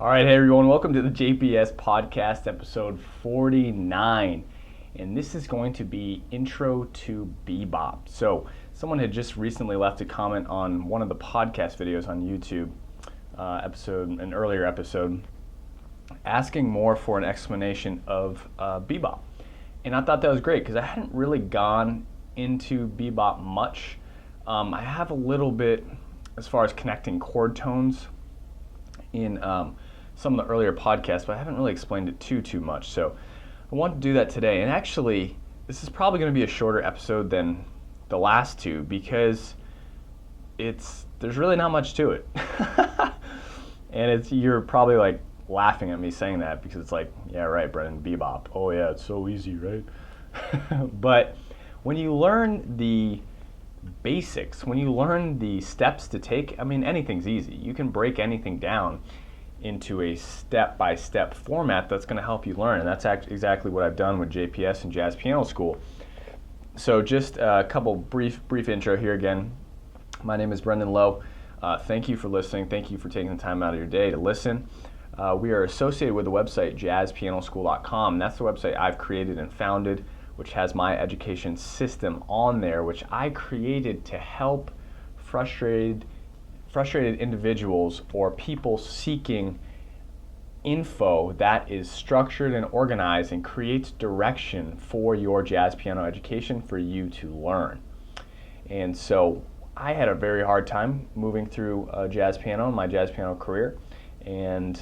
All right, hey everyone, welcome to the JPS podcast, episode 49. And this is going to be Intro to Bebop. So, someone had just recently left a comment on one of the podcast videos on YouTube, an earlier episode, asking more for an explanation of Bebop. And I thought that was great because I hadn't really gone into Bebop much. I have a little bit as far as connecting chord tones in some of the earlier podcasts, but I haven't really explained it too much. So I want to do that today. And actually, this is probably going to be a shorter episode than the last two because there's really not much to it. And you're probably like laughing at me saying that because it's like, yeah, right, Brendan, Bebop. Oh yeah, it's so easy, right? But when you learn the basics, when you learn the steps to take, I mean, anything's easy. You can break anything down into a step-by-step format that's going to help you learn, and that's exactly what I've done with JPS and Jazz Piano School. So just a couple brief intro here again. My name is Brendan Lowe. Thank you for listening. Thank you for taking the time out of your day to listen. We are associated with the website jazzpianoschool.com. That's the website I've created and founded, which has my education system on there, which I created to help frustrated individuals or people seeking info that is structured and organized and creates direction for your jazz piano education for you to learn. And so I had a very hard time moving through jazz piano in my jazz piano career, and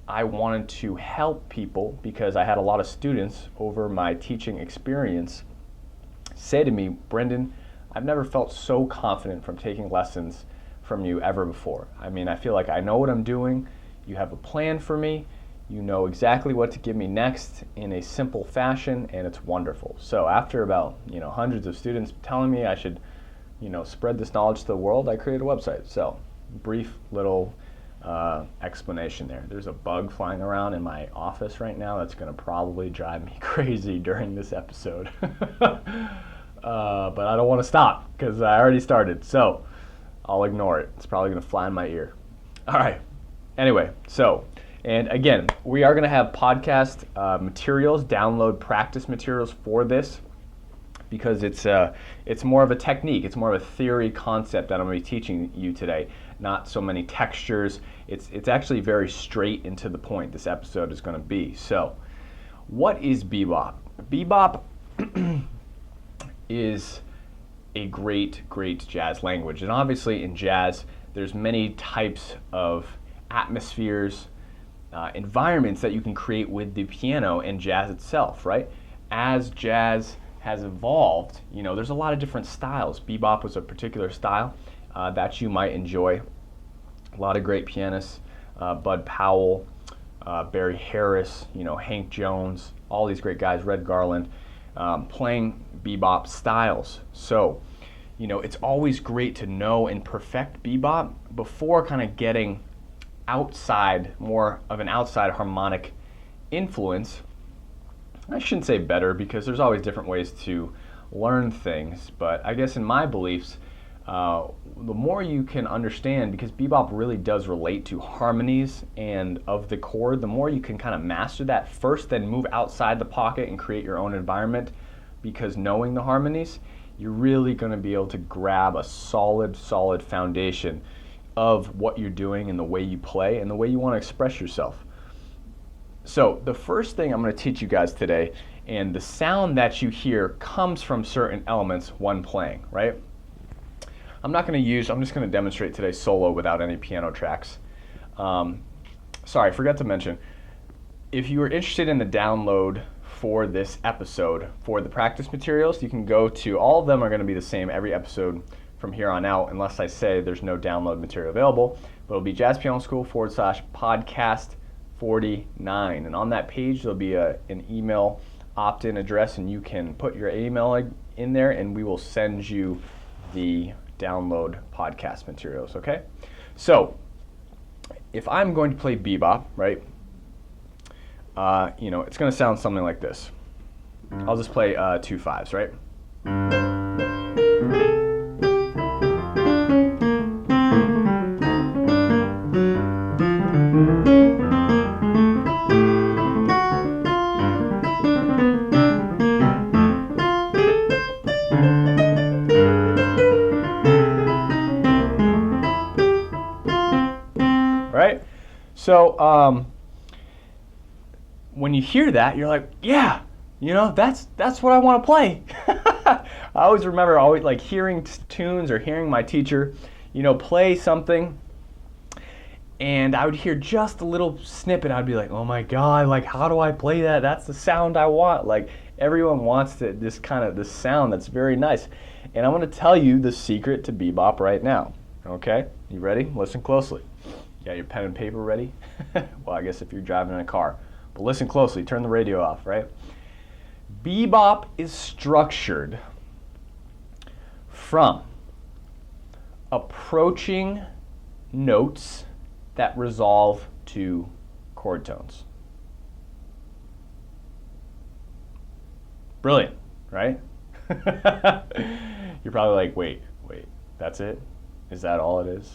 I wanted to help people because I had a lot of students over my teaching experience say to me, Brendan, I've never felt so confident from taking lessons from you ever before. I mean, I feel like I know what I'm doing. You have a plan for me. You know exactly what to give me next in a simple fashion, and it's wonderful. So after about hundreds of students telling me I should spread this knowledge to the world, I created a website. So brief little explanation there. There's a bug flying around in my office right now that's going to probably drive me crazy during this episode. But I don't want to stop because I already started. So I'll ignore it. It's probably going to fly in my ear. All right. Anyway, and again, we are going to have podcast materials, download practice materials for this because it's more of a technique. It's more of a theory concept that I'm going to be teaching you today. Not so many textures. It's actually very straight and to the point this episode is going to be. So, what is bebop? Bebop is a great jazz language, and obviously in jazz there's many types of atmospheres, environments that you can create with the piano and jazz itself, right? As jazz has evolved, there's a lot of different styles. Bebop was a particular style that you might enjoy. A lot of great pianists, Bud Powell, Barry Harris, Hank Jones, all these great guys, Red Garland, playing bebop styles. So, it's always great to know and perfect bebop before kind of getting more of an outside harmonic influence. I shouldn't say better because there's always different ways to learn things, but I guess in my beliefs, the more you can understand, because bebop really does relate to harmonies and of the chord, the more you can kind of master that first, then move outside the pocket and create your own environment, because knowing the harmonies, you're really going to be able to grab a solid foundation of what you're doing and the way you play and the way you want to express yourself. So the first thing I'm going to teach you guys today, and the sound that you hear comes from certain elements when playing, right? I'm just going to demonstrate today solo without any piano tracks. Sorry, I forgot to mention, if you are interested in the download for this episode for the practice materials, you can go to, all of them are going to be the same every episode from here on out, unless I say there's no download material available, but it'll be Jazz Piano School /podcast 49. And on that page, there'll be an email opt-in address, and you can put your email in there, and we will send you the download podcast materials, okay? So, if I'm going to play bebop, right, it's going to sound something like this. I'll just play 2 5s, right? So when you hear that, you're like, yeah, that's what I want to play. I always remember like hearing tunes or hearing my teacher, play something, and I would hear just a little snippet. I'd be like, oh my God, like how do I play that? That's the sound I want. Like everyone wants this sound that's very nice. And I'm going to tell you the secret to bebop right now. Okay, you ready? Listen closely. You got your pen and paper ready? Well, I guess if you're driving in a car. But listen closely, turn the radio off, right? Bebop is structured from approaching notes that resolve to chord tones. Brilliant, right? You're probably like, wait, that's it? Is that all it is?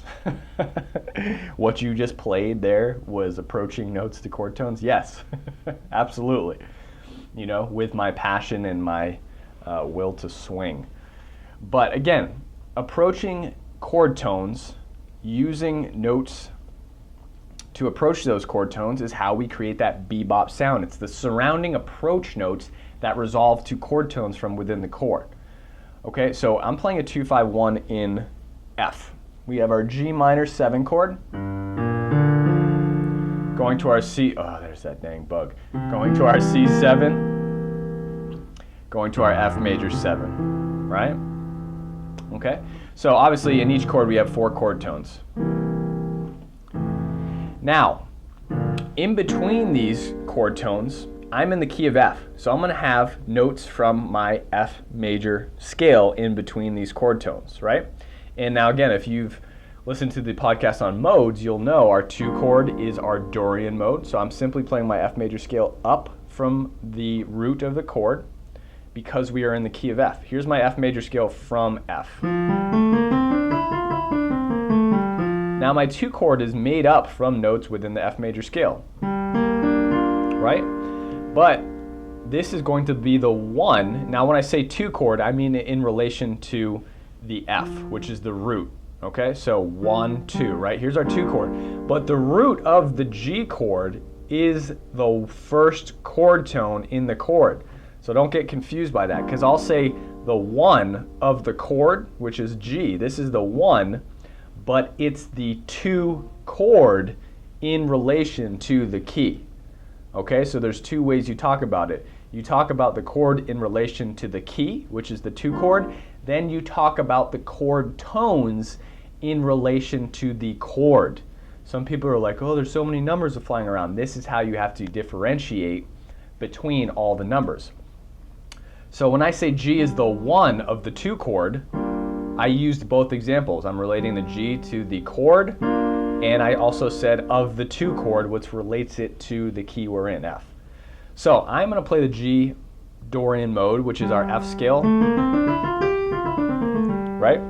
What you just played there was approaching notes to chord tones? Yes, absolutely. With my passion and my will to swing. But again, approaching chord tones, using notes to approach those chord tones is how we create that bebop sound. It's the surrounding approach notes that resolve to chord tones from within the chord. Okay, so I'm playing a 2-5-1 in F. We have our G minor 7 chord. Going to our C, oh, there's that dang bug. Going to our C7. Going to our F major 7, right? Okay, so obviously in each chord we have 4 chord tones. Now, in between these chord tones, I'm in the key of F, so I'm going to have notes from my F major scale in between these chord tones, right? And now again, if you've listened to the podcast on modes, you'll know our 2 chord is our Dorian mode, so I'm simply playing my F major scale up from the root of the chord because we are in the key of F. Here's my F major scale from F. Now my 2 chord is made up from notes within the F major scale, right? But this is going to be the 1. Now when I say 2 chord, I mean in relation to the F, which is the root. Okay, so 1, 2, right? Here's our 2 chord. But the root of the G chord is the first chord tone in the chord. So don't get confused by that, because I'll say the 1 of the chord, which is G. This is the 1, but it's the 2 chord in relation to the key. Okay, so there's 2 ways you talk about it. You talk about the chord in relation to the key, which is the 2 chord. Then you talk about the chord tones in relation to the chord. Some people are like, oh, there's so many numbers flying around. This is how you have to differentiate between all the numbers. So when I say G is the 1 of the 2 chord, I used both examples. I'm relating the G to the chord, and I also said of the 2 chord, which relates it to the key we're in, F. So I'm going to play the G Dorian mode, which is our F scale, right?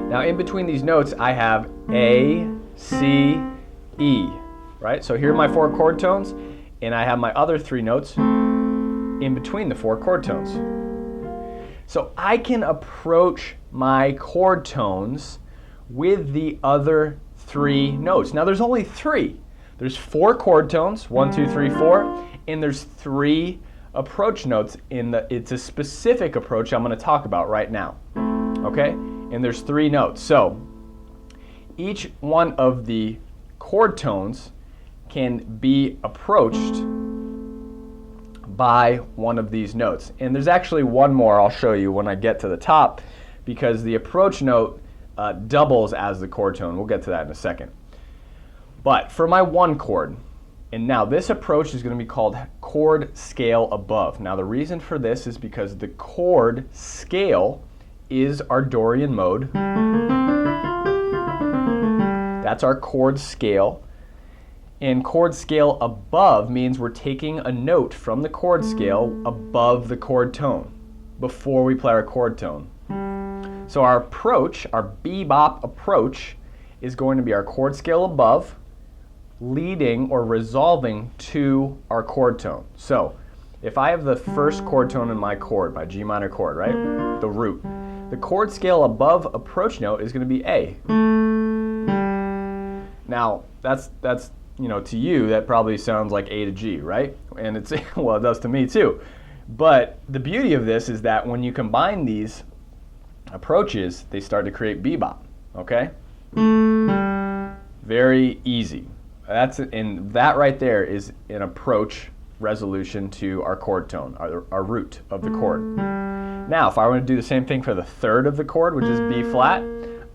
Now in between these notes, I have A, C, E, right? So here are my 4 chord tones, and I have my other 3 notes in between the 4 chord tones. So I can approach my chord tones with the other 3 notes. Now there's only 3. There's 4 chord tones, 1, 2, 3, 4, and there's 3 approach notes it's a specific approach I'm going to talk about right now. Okay? And there's 3 notes. So each one of the chord tones can be approached by one of these notes. And there's actually one more I'll show you when I get to the top, because the approach note doubles as the chord tone. We'll get to that in a second. But for my 1 chord, and now this approach is going to be called chord scale above. Now the reason for this is because the chord scale is our Dorian mode. That's our chord scale. And chord scale above means we're taking a note from the chord scale above the chord tone before we play our chord tone. So our approach, our bebop approach, is going to be our chord scale above, leading or resolving to our chord tone. So if I have the first chord tone in my chord, my G minor chord, right? The root. The chord scale above approach note is going to be A. Now, that's to you, that probably sounds like A to G, right? And it's, well, it does to me too. But the beauty of this is that when you combine these approaches, they start to create bebop, okay? Very easy. And that right there is an approach resolution to our chord tone, our root of the chord. Now, if I want to do the same thing for the third of the chord, which is B flat,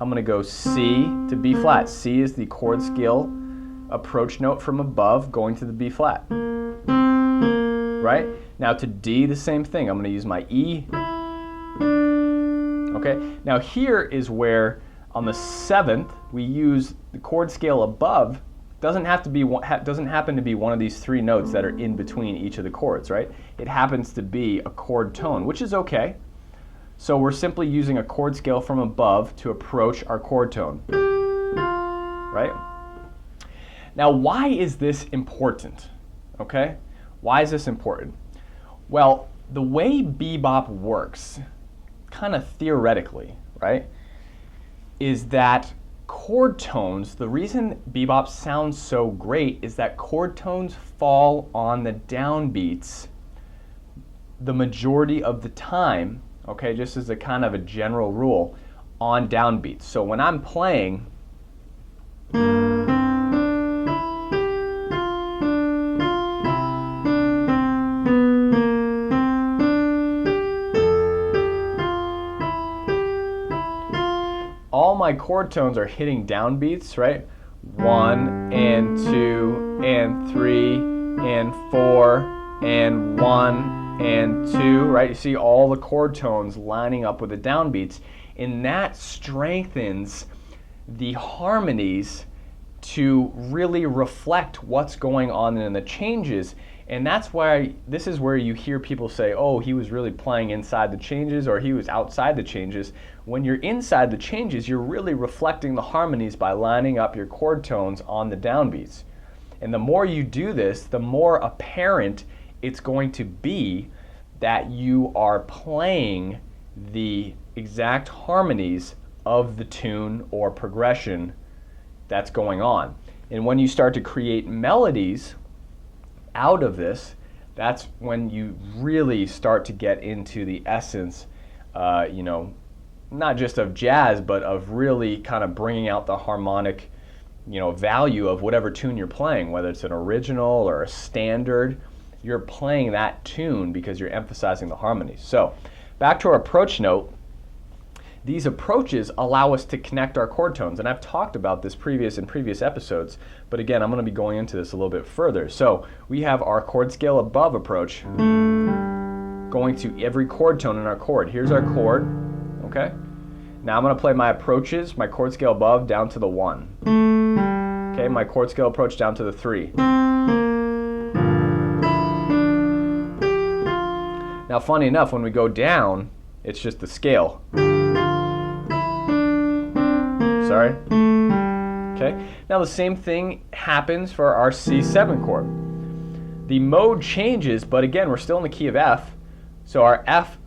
I'm going to go C to B flat. C is the chord scale approach note from above going to the B flat. Right? Now to D, the same thing. I'm going to use my E. Okay? Now here is where on the 7th we use the chord scale above. Doesn't happen to be one of these 3 notes that are in between each of the chords, right? It happens to be a chord tone, which is okay. So we're simply using a chord scale from above to approach our chord tone, right? Now, why is this important, okay? Why is this important? Well, the way bebop works, kind of theoretically, right, is that chord tones, the reason bebop sounds so great is that chord tones fall on the downbeats the majority of the time, okay, just as a kind of a general rule, on downbeats. So when I'm playing, all my chord tones are hitting downbeats, right? 1 and 2 and 3 and 4 and 1 and 2, right? You see all the chord tones lining up with the downbeats, and that strengthens the harmonies to really reflect what's going on in the changes. And that's why this is where you hear people say, oh, he was really playing inside the changes, or he was outside the changes. When you're inside the changes, you're really reflecting the harmonies by lining up your chord tones on the downbeats. And the more you do this, the more apparent it's going to be that you are playing the exact harmonies of the tune or progression that's going on. And when you start to create melodies out of this, that's when you really start to get into the essence, not just of jazz, but of really kind of bringing out the harmonic, value of whatever tune you're playing, whether it's an original or a standard. You're playing that tune because you're emphasizing the harmonies. So back to our approach note. These approaches allow us to connect our chord tones, and I've talked about this in previous episodes, but again, I'm going to be going into this a little bit further. So we have our chord scale above approach going to every chord tone in our chord. Here's our chord, okay? Now I'm going to play my approaches, my chord scale above down to the 1. Okay, my chord scale approach down to the 3. Now funny enough, when we go down, it's just the scale. Sorry. Okay. Now the same thing happens for our C7 chord. The mode changes, but again, we're still in the key of F. So our F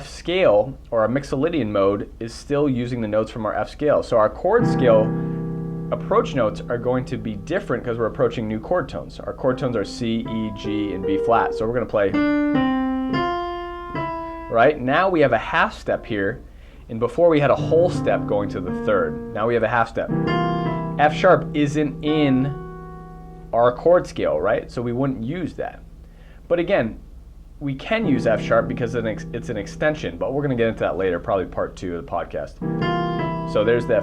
scale, or our Mixolydian mode, is still using the notes from our F scale. So our chord scale approach notes are going to be different because we're approaching new chord tones. Our chord tones are C, E, G, and B flat. So we're going to play. Right? Now we have a half step here. And before we had a whole step going to the 3rd. Now we have a half step. F sharp isn't in our chord scale, right? So we wouldn't use that. But again, we can use F sharp because it's an extension, but we're going to get into that later, probably part 2 of the podcast. So there's the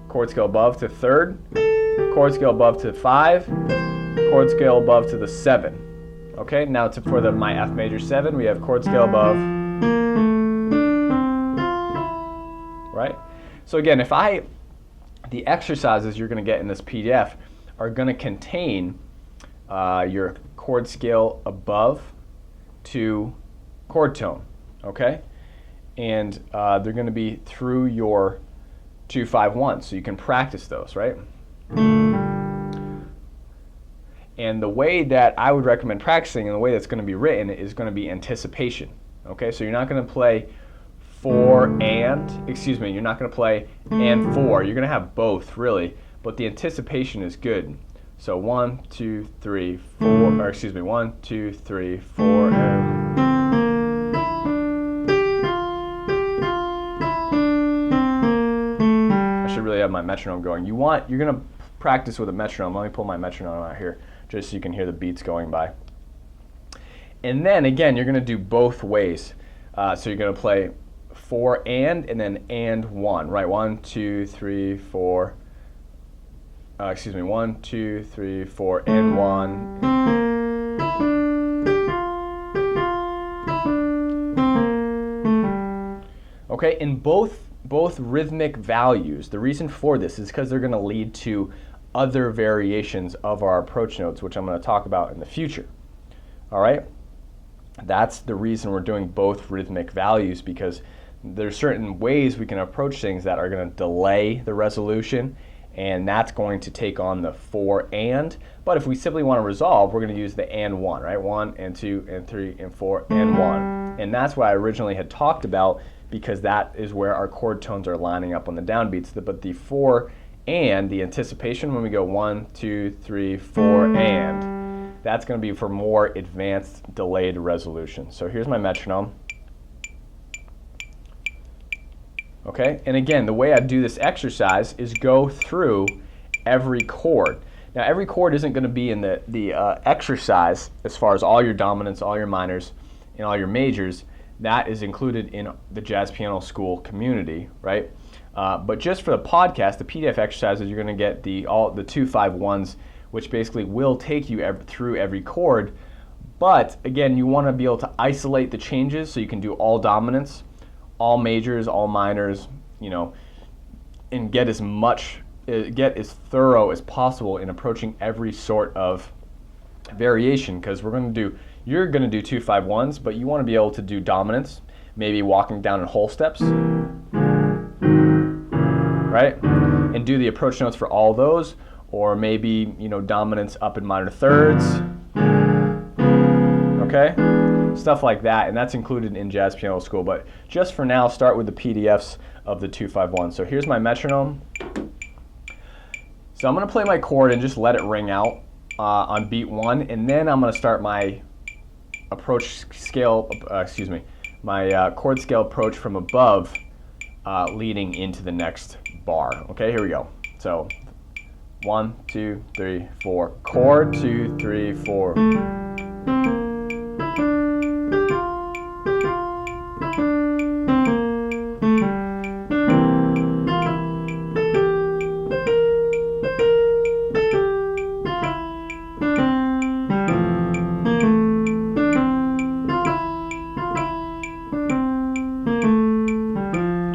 chord scale above to 3rd, chord scale above to 5, chord scale above to the 7. Okay, now for my F major 7, we have chord scale above. Right? So again, the exercises you're going to get in this PDF are going to contain your chord scale above to chord tone, okay? And they're going to be through your 2-5-1, so you can practice those, right? And the way that I would recommend practicing, and the way that's going to be written, is going to be anticipation, okay? So you're not going to play you're not going to play and 4. You're going to have both, really, but the anticipation is good. So 1, 2, 3, 4, or excuse me, 1, 2, 3, 4, and I should really have my metronome going. You're gonna practice with a metronome. Let me pull my metronome out here just so you can hear the beats going by. And then again, you're gonna do both ways. So you're gonna play 4 and then 1, right? 1, 2, 3, 4. 1, 2, 3, 4, and 1. Okay, and both rhythmic values, the reason for this is because they're going to lead to other variations of our approach notes, which I'm going to talk about in the future. All right? That's the reason we're doing both rhythmic values, because there's certain ways we can approach things that are going to delay the resolution, and that's going to take on the 4 and. But if we simply want to resolve, we're going to use the and 1, right? 1 and 2 and 3 and 4 and 1. And that's what I originally had talked about, because that is where our chord tones are lining up on the downbeats. But the 4 and, the anticipation when we go 1, 2, 3, 4 and, that's going to be for more advanced delayed resolution. So here's my metronome. Okay, and again, the way I do this exercise is go through every chord. Now, every chord isn't going to be in the exercise as far as all your dominants, all your minors, and all your majors. That is included in the Jazz Piano School community, right? But just for the podcast, the PDF exercises, you're going to get the 2-5-1s, which basically will take you through every chord. But again, you want to be able to isolate the changes so you can do all dominants, all majors, all minors, and get as thorough as possible in approaching every sort of variation, because you're going to do 2-5-1s, but you want to be able to do dominants, maybe walking down in whole steps, right? And do the approach notes for all those, or maybe, dominants up in minor thirds, okay? Stuff like that, and that's included in Jazz Piano School. But just for now, start with the PDFs of the 2-5-1. So here's my metronome. So I'm going to play my chord and just let it ring out on beat 1, and then I'm going to start my approach scale, my chord scale approach from above, leading into the next bar. Okay, here we go. So 1, 2, 3, 4, chord, 2, 3, 4.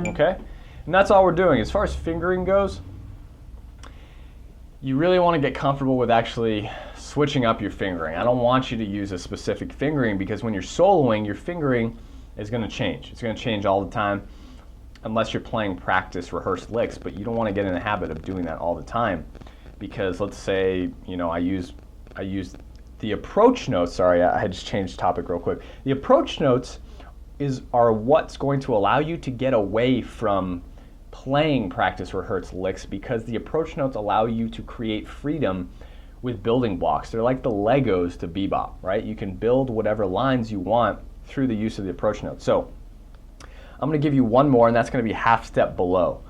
Okay, and that's all we're doing. As far as fingering goes, you really want to get comfortable with actually switching up your fingering. I don't want you to use a specific fingering, because when you're soloing, your fingering is going to change. It's going to change all the time unless you're playing practice rehearsed licks, but you don't want to get in the habit of doing that all the time, because let's say, I use the approach notes. Sorry, I just changed topic real quick. The approach notes are what's going to allow you to get away from playing practice rehearsed licks, because the approach notes allow you to create freedom with building blocks. They're like the Legos to bebop, right? You can build whatever lines you want through the use of the approach notes. So I'm going to give you one more, and that's going to be half step below.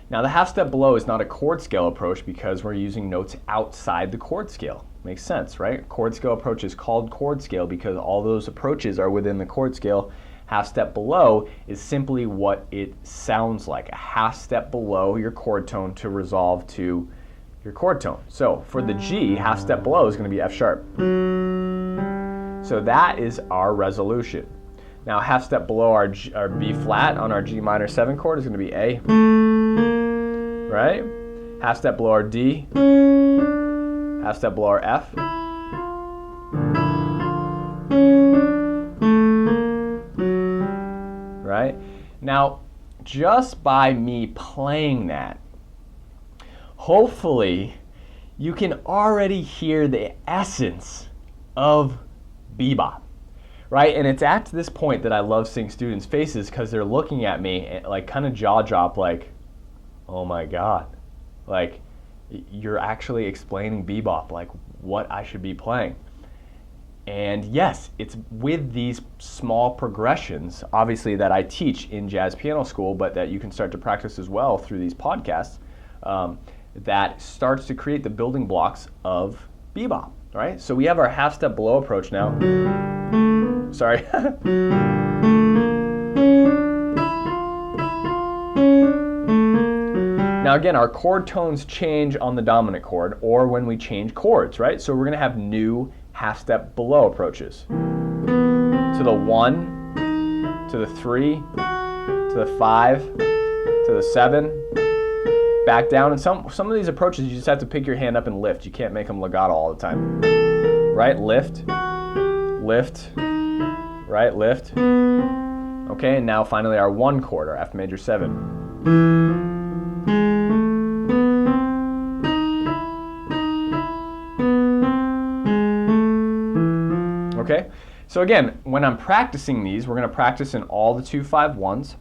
Now, the half step below is not a chord scale approach, because we're using notes outside the chord scale. Makes sense, right? Chord scale approach is called chord scale because all those approaches are within the chord scale. Half step below is simply what it sounds like, a half step below your chord tone to resolve to your chord tone. So for the G, half step below is going to be F sharp. So that is our resolution. Now half step below our B flat on our G minor 7 chord is going to be A, right? Half step below our D, half step below our F, right? Now, just by me playing that, hopefully you can already hear the essence of bebop, right? And it's at this point that I love seeing students' faces, because they're looking at me and like kind of jaw drop, like, oh my God, like you're actually explaining bebop, like what I should be playing. And yes, it's with these small progressions, obviously, that I teach in jazz piano school, but that you can start to practice as well through these podcasts, that starts to create the building blocks of bebop, right? So we have our half step below approach now. Sorry. Now again, our chord tones change on the dominant chord or when we change chords, right? So we're gonna have new half step below approaches. To the 1, to the 3, to the 5, to the 7, back down. And some of these approaches, you just have to pick your hand up and lift. You can't make them legato all the time. Right, lift, lift, right, lift. Okay, and now finally our 1 chord, our F major 7. Okay, so again, when I'm practicing these, we're going to practice in all the 2-5-1s.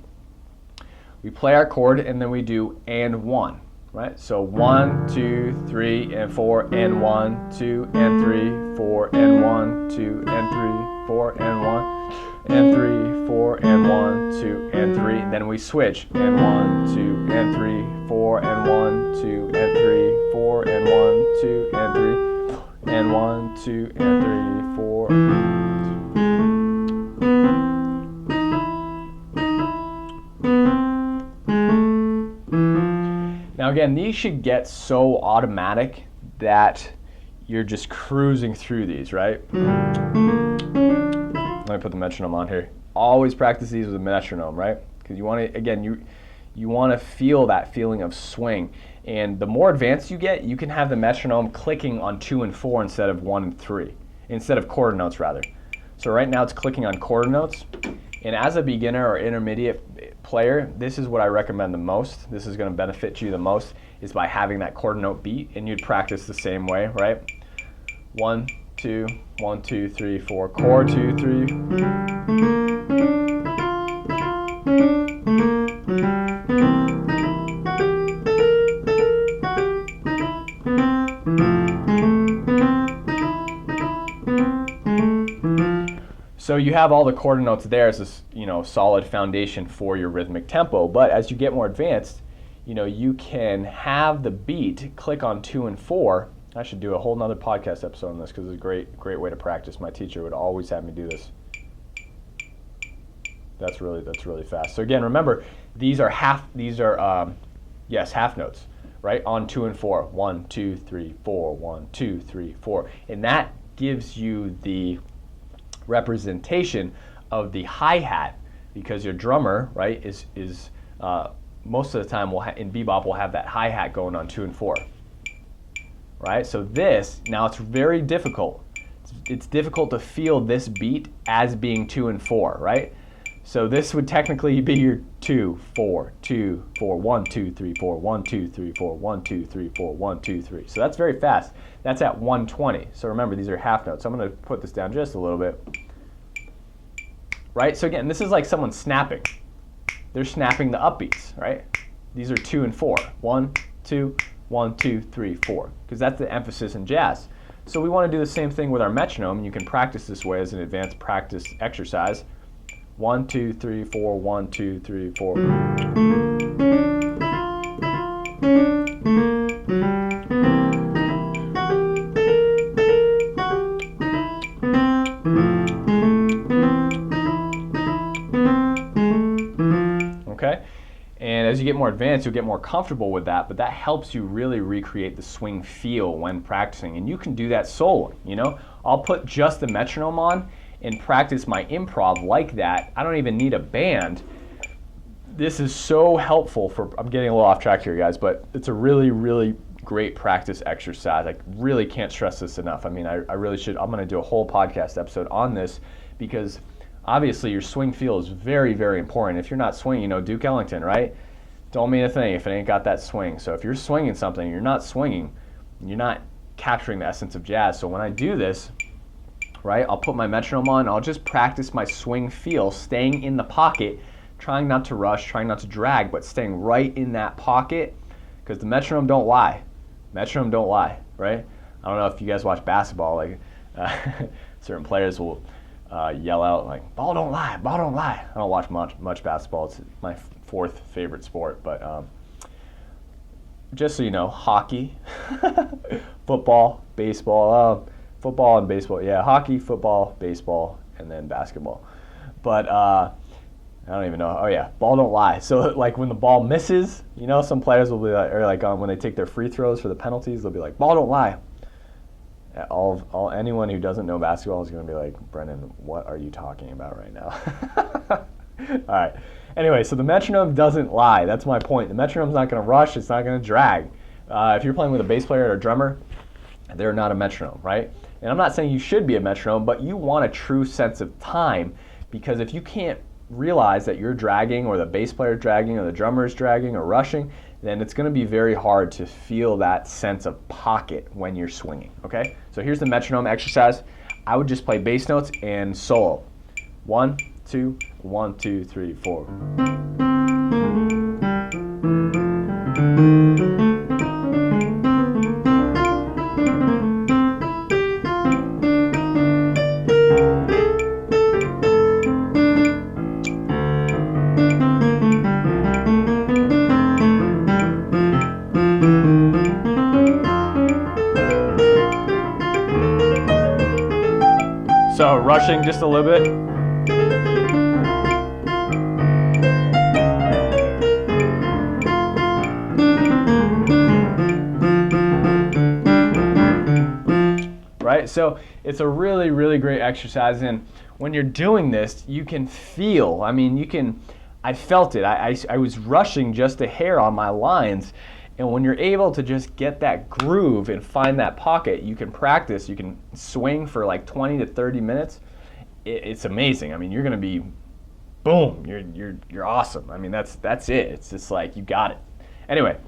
We play our chord and then we do and 1, right? So 1, 2, 3, and 4, and 1, 2, and 3, 4, and 1, 2, and 3, 4, and 1, and 3, 4, and 1, 2, and 3. Then we switch, and 1, 2, and 3, 4, and 1, 2, and 3, 4, and 1, 2, and 3, and 1, 2, and 3, 4. Now again, these should get so automatic that you're just cruising through these, right? Let me put the metronome on here. Always practice these with a metronome, right? Because you want to, again, you want to feel that feeling of swing. And the more advanced you get, you can have the metronome clicking on 2 and 4 instead of 1 and 3, instead of quarter notes rather. So right now it's clicking on quarter notes. And as a beginner or intermediate player, this is what I recommend the most. This is going to benefit you the most, is by having that quarter note beat, and you'd practice the same way, right? 1, 2, 1, 2, 3, 4, chord 2, 3. So you have all the quarter notes there as a solid foundation for your rhythmic tempo. But as you get more advanced, you can have the beat click on 2 and 4. I should do a whole nother podcast episode on this because it's a great way to practice. My teacher would always have me do this. That's really fast. So again, remember, these are half notes, right? On 2 and 4. 1, 2, 3, 4, 1, 2, 3, 4. And that gives you the representation of the hi-hat, because your drummer, right, is most of the time in bebop will have that hi-hat going on 2 and 4, right? So this, now it's very difficult. It's difficult to feel this beat as being 2 and 4, right? So this would technically be your 2, 4, 2, 4, 1, 2, 3, 4, 1, 2, 3, 4, 1, 2, 3, 4, 1, 2, 3. So that's very fast. That's at 120. So remember, these are half notes. So I'm going to put this down just a little bit. Right? So again, this is like someone snapping. They're snapping the upbeats, right? These are 2 and 4. 1, 2, 1, 2, 3, 4. Because that's the emphasis in jazz. So we want to do the same thing with our metronome, and you can practice this way as an advanced practice exercise. 1, 2, 3, 4, 1, 2, 3, 4. Okay? And as you get more advanced, you'll get more comfortable with that, but that helps you really recreate the swing feel when practicing. And you can do that solo, I'll put just the metronome on and practice my improv like that. I don't even need a band. This is so helpful I'm getting a little off track here, guys, but it's a really great practice exercise. I really can't stress this enough. I mean, I really should. I'm going to do a whole podcast episode on this, because obviously your swing feel is very important. If you're not swinging, Duke Ellington, right? Don't mean a thing if it ain't got that swing. So if you're swinging something, you're not swinging, you're not capturing the essence of jazz. So when I do this, right, I'll put my metronome on, I'll just practice my swing feel, staying in the pocket, trying not to rush, trying not to drag, but staying right in that pocket, because the metronome don't lie. Metronome don't lie, right? I don't know if you guys watch basketball, like certain players will yell out like, ball don't lie, ball don't lie. I don't watch much basketball. It's my fourth favorite sport, but just so you know, hockey, football, baseball, football and baseball. Yeah, hockey, football, baseball, and then basketball. But I don't even know. Oh yeah, ball don't lie. So like when the ball misses, you know, some players will be like, or like when they take their free throws for the penalties, they'll be like, ball don't lie. Anyone who doesn't know basketball is going to be like, Brendan, what are you talking about right now? All right. Anyway, so the metronome doesn't lie. That's my point. The metronome's not going to rush. It's not going to drag. If you're playing with a bass player or a drummer, they're not a metronome, right? And I'm not saying you should be a metronome, but you want a true sense of time, because if you can't realize that you're dragging, or the bass player is dragging, or the drummer is dragging or rushing, then it's going to be very hard to feel that sense of pocket when you're swinging, okay? So here's the metronome exercise. I would just play bass notes and solo. 1, 2, 1, 2, 3, 4. So rushing just a little bit. Right? So it's a really, really great exercise, and when you're doing this, you can feel, I felt it. I was rushing just a hair on my lines. And when you're able to just get that groove and find that pocket, you can practice, you can swing for like 20 to 30 minutes. It's amazing. You're going to be, boom, you're awesome. That's it. It's just like, you got it. Anyway,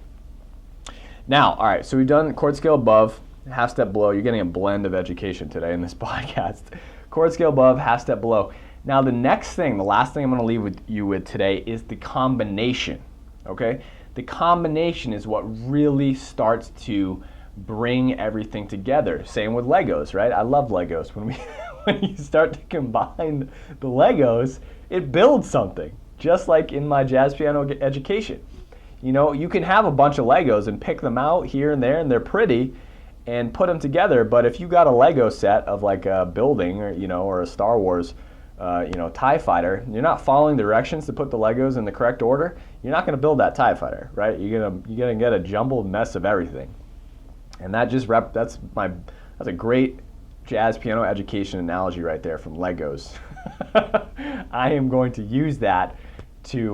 now, all right, so we've done chord scale above, half step below. You're getting a blend of education today in this podcast. Chord scale above, half step below. Now the next thing, the last thing I'm going to leave with you with today is the combination, okay? The combination is what really starts to bring everything together. Same with Legos, right? I love Legos. When you start to combine the Legos, it builds something, just like in my jazz piano education. You know, you can have a bunch of Legos and pick them out here and there, and they're pretty, and put them together, but if you got a Lego set of like a building, or a Star Wars TIE fighter, you're not following directions to put the Legos in the correct order, you're not going to build that TIE fighter, right? You're gonna get a jumbled mess of everything. And that's a great jazz piano education analogy right there from Legos. I am going to use that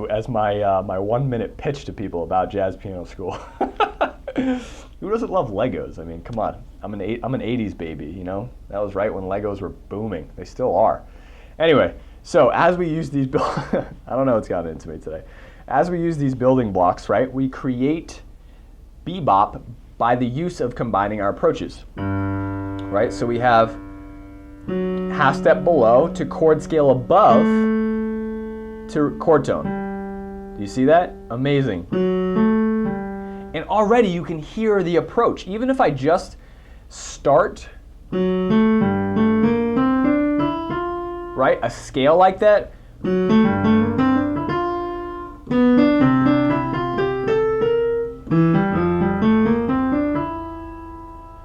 as my 1 minute pitch to people about jazz piano school. Who doesn't love Legos? Come on. I'm an 80s baby, That was right when Legos were booming. They still are. Anyway, so as we use these, I don't know what's gotten into me today. As we use these building blocks, right, we create bebop by the use of combining our approaches, right? So we have half step below to chord scale above to chord tone. Do you see that? Amazing. And already you can hear the approach. Even if I just start, right, a scale like that,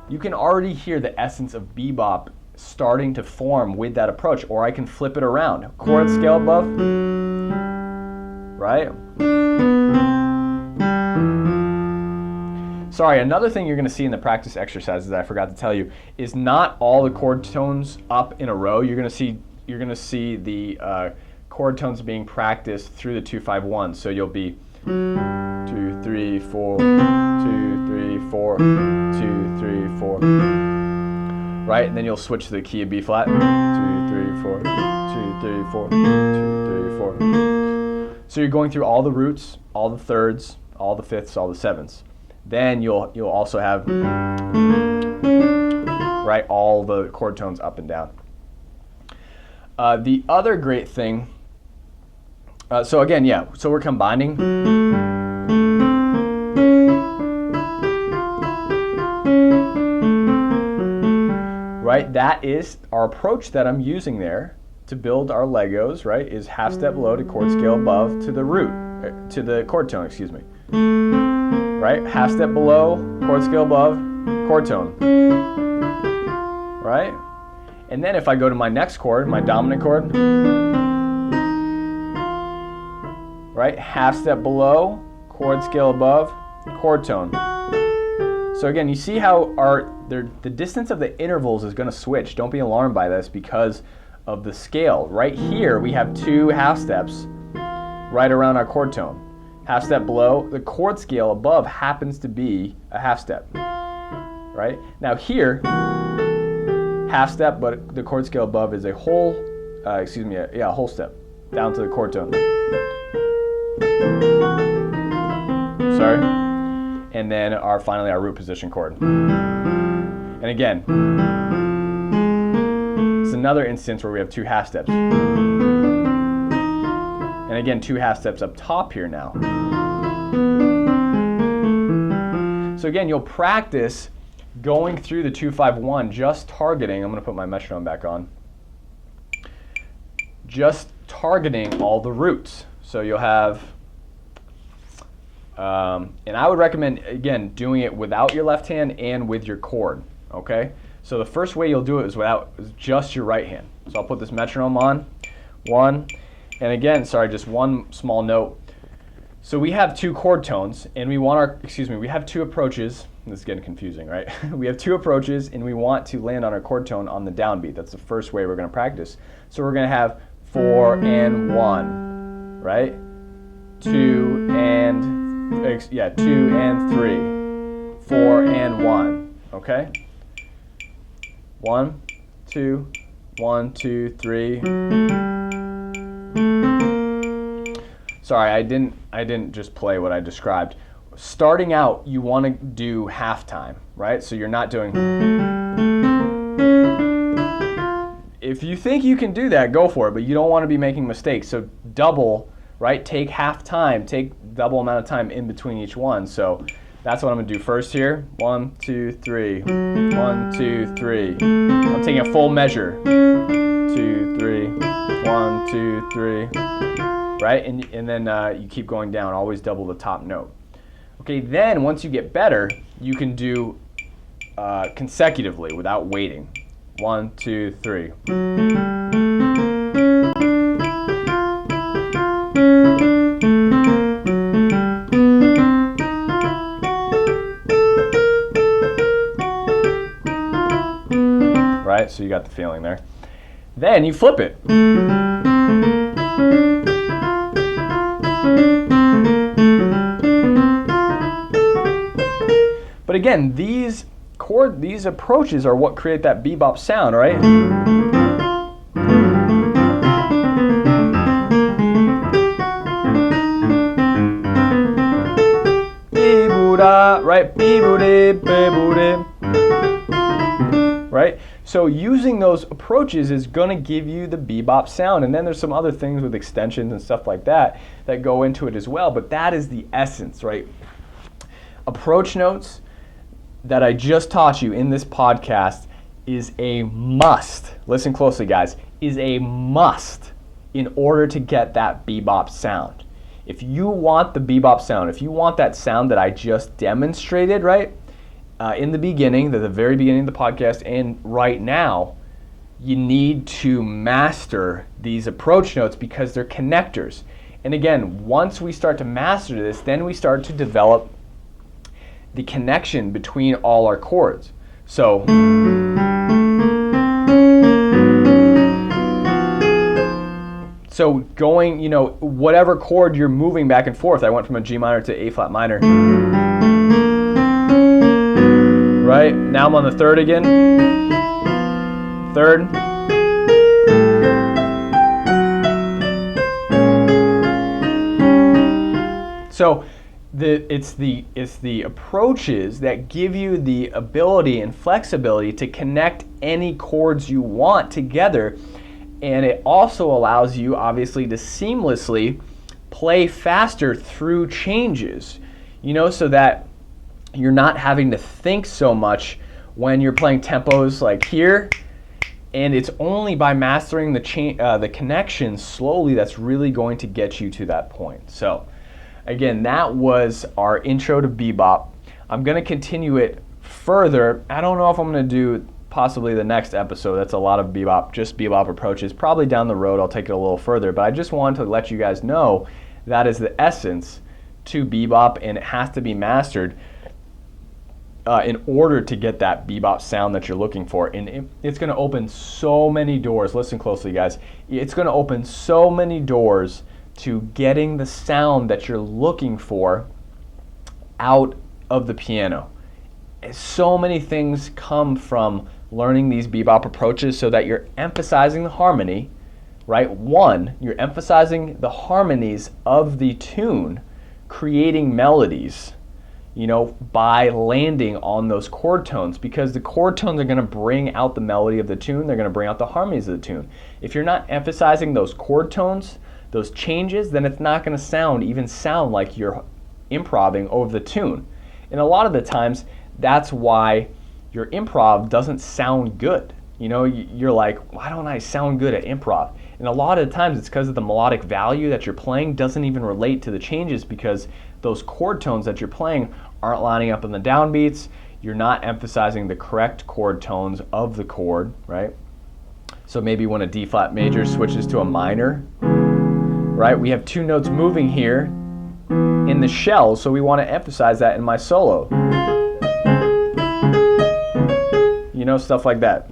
you can already hear the essence of bebop starting to form with that approach. Or I can flip it around. Chord scale above, right? Sorry, another thing you're going to see in the practice exercises that I forgot to tell you is not all the chord tones up in a row. You're going to see the chord tones being practiced through the 2-5-1. So you'll be 2, 3, 4, 2, 3, 4, 2, 3, 4. Right? And then you'll switch to the key of B flat. 2, 3, 4, 2, 3, 4, 2, 3, 4. So you're going through all the roots, all the thirds, all the fifths, all the sevenths. Then you'll also have, right, all the chord tones up and down. The other great thing, so again, so we're combining. right? That is our approach that I'm using there to build our Legos, right? Is half step below to chord scale above to the root, to the chord tone, excuse me. Right? Half step below, chord scale above, chord tone. Right? And then if I go to my next chord, my dominant chord, right? Half step below, chord scale above, chord tone. So again, you see how the distance of the intervals is going to switch. Don't be alarmed by this because of the scale. Right here, we have 2 half steps right around our chord tone. Half step below, the chord scale above happens to be a half step. Right? Now here, half step, but the chord scale above is a whole, a whole step down to the chord tone. Sorry. And then finally our root position chord. And again, it's another instance where we have 2 half steps. And again, 2 half steps up top here now. So again, you'll practice going through the 2-5-1, just targeting, I'm going to put my metronome back on, just targeting all the roots. So you'll have, and I would recommend, again, doing it without your left hand and with your chord, okay? So the first way you'll do it is just your right hand. So I'll put this metronome on, 1, and again, sorry, just one small note. So we have 2 chord tones, and we have 2 approaches. This is getting confusing, right? We have 2 approaches, and we want to land on our chord tone on the downbeat. That's the first way we're going to practice. So we're going to have 4 and 1, right? 2 and 3, 4 and 1, okay? 1, 2, 1, 2, 3. Sorry, I didn't just play what I described. Starting out, you want to do half time, right? So you're not doing. If you think you can do that, go for it, but you don't want to be making mistakes. So double, right? Take half time, take double amount of time in between each one. So that's what I'm going to do first here. 1, 2, 3. 1, 2, 3. I'm taking a full measure. 2, 3. 1, 2, 3. Right? And then you keep going down. Always double the top note. Okay, then once you get better, you can do consecutively without waiting. 1, 2, 3. Right? So you got the feeling there. Then you flip it. But again, these approaches are what create that bebop sound, right? Right? Right? So using those approaches is going to give you the bebop sound. And then there's some other things with extensions and stuff like that go into it as well. But that is the essence, right? Approach notes that I just taught you in this podcast is a must. Listen closely, guys. Is a must in order to get that bebop sound. If you want the bebop sound, if you want that sound that I just demonstrated, right, in the beginning, the very beginning of the podcast, and right now, you need to master these approach notes because they're connectors. And again, once we start to master this, then we start to develop the connection between all our chords. So going, whatever chord you're moving back and forth. I went from a G minor to A flat minor. Right? Now I'm on the third again. Third. So it's the approaches that give you the ability and flexibility to connect any chords you want together, and it also allows you obviously to seamlessly play faster through changes, so that you're not having to think so much when you're playing tempos like here, And it's only by mastering the connection slowly that's really going to get you to that point. So again, that was our intro to bebop. I'm going to continue it further. I don't know if I'm going to do possibly the next episode. That's a lot of bebop, just bebop approaches. Probably down the road I'll take it a little further, but I just wanted to let you guys know that is the essence to bebop, and it has to be mastered in order to get that bebop sound that you're looking for. And it's going to open so many doors. Listen closely, guys. It's going to open so many doors to getting the sound that you're looking for out of the piano. So many things come from learning these bebop approaches, so that you're emphasizing the harmony, right? One, you're emphasizing the harmonies of the tune, creating melodies, by landing on those chord tones, because the chord tones are going to bring out the melody of the tune. They're going to bring out the harmonies of the tune. If you're not emphasizing those chord tones, those changes, then it's not going to sound like you're improvising over the tune. And a lot of the times, that's why your improv doesn't sound good. You're like, why don't I sound good at improv? And a lot of the times it's because of the melodic value that you're playing doesn't even relate to the changes, because those chord tones that you're playing aren't lining up in the downbeats. You're not emphasizing the correct chord tones of the chord, right? So maybe when a D flat major switches to a minor, right? We have two notes moving here in the shell, so we want to emphasize that in my solo. Stuff like that.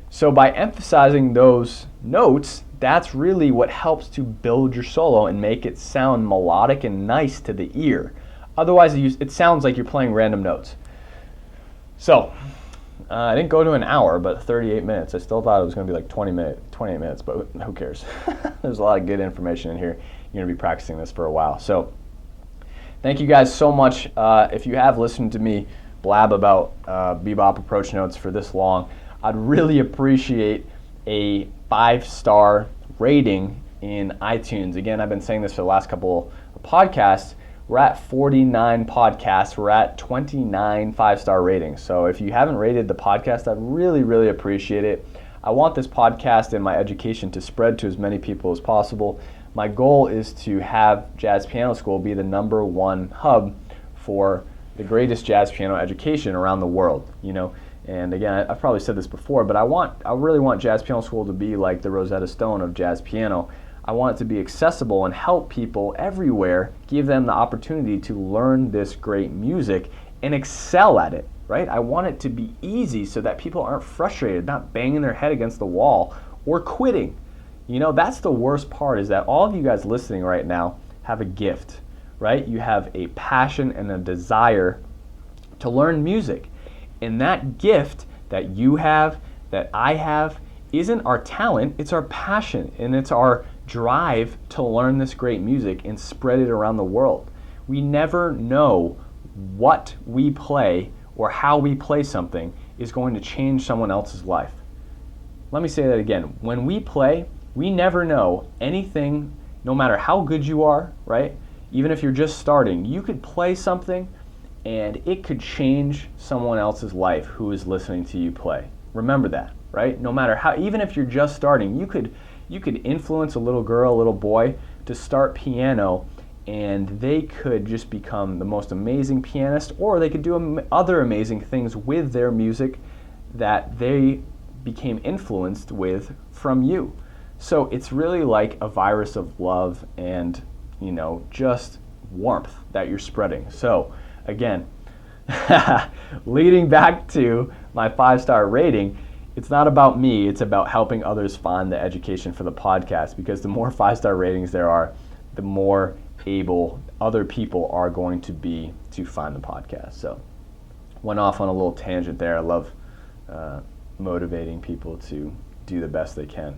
So by emphasizing those notes, that's really what helps to build your solo and make it sound melodic and nice to the ear. Otherwise, it sounds like you're playing random notes. So, I didn't go to an hour, but 38 minutes. I still thought it was going to be like 28 minutes, but who cares? There's a lot of good information in here. You're going to be practicing this for a while. So, thank you guys so much. If you have listened to me blab about bebop approach notes for this long, I'd really appreciate a 5-star rating in iTunes. Again, I've been saying this for the last couple of podcasts. We're at 49 podcasts. We're at 29 5-star ratings. So if you haven't rated the podcast, I'd really, really appreciate it. I want this podcast and my education to spread to as many people as possible. My goal is to have Jazz Piano School be the #1 hub for the greatest jazz piano education around the world. And again, I've probably said this before, but I really want Jazz Piano School to be like the Rosetta Stone of jazz piano. I want it to be accessible and help people everywhere, give them the opportunity to learn this great music and excel at it, right? I want it to be easy so that people aren't frustrated, not banging their head against the wall or quitting. That's the worst part, is that all of you guys listening right now have a gift, right? You have a passion and a desire to learn music. And that gift that you have, that I have, isn't our talent, it's our passion, and it's our drive to learn this great music and spread it around the world. We never know what we play or how we play something is going to change someone else's life. Let me say that again. When we play, we never know anything, no matter how good you are, right? Even if you're just starting, you could play something and it could change someone else's life who is listening to you play. Remember that, right? No matter how, even if you're just starting, you could influence a little girl, a little boy to start piano, and they could just become the most amazing pianist, or they could do other amazing things with their music that they became influenced with from you. So it's really like a virus of love and, just warmth that you're spreading. So again, leading back to my 5-star rating, it's not about me, it's about helping others find the education for the podcast, because the more 5-star ratings there are, the more able other people are going to be to find the podcast. So went off on a little tangent there. I love motivating people to do the best they can.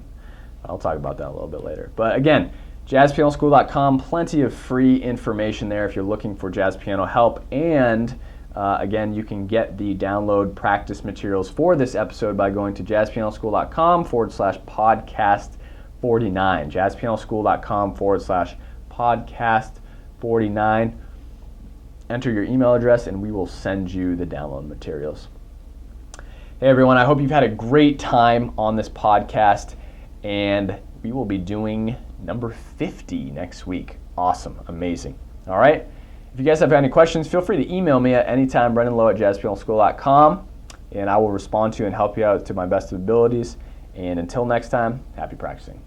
I'll talk about that a little bit later. But again, jazzpianoschool.com, plenty of free information there if you're looking for jazz piano help. And again, you can get the download practice materials for this episode by going to jazzpianoschool.com/podcast49. jazzpianoschool.com/podcast49. podcast 49. Enter your email address and we will send you the download materials. Hey everyone, I hope you've had a great time on this podcast, and we will be doing number 50 next week. Awesome, amazing. All right, if you guys have any questions, feel free to email me at anytime, brendanlowe@jazzpianoschool.com, and I will respond to you and help you out to my best of abilities. And until next time, happy practicing.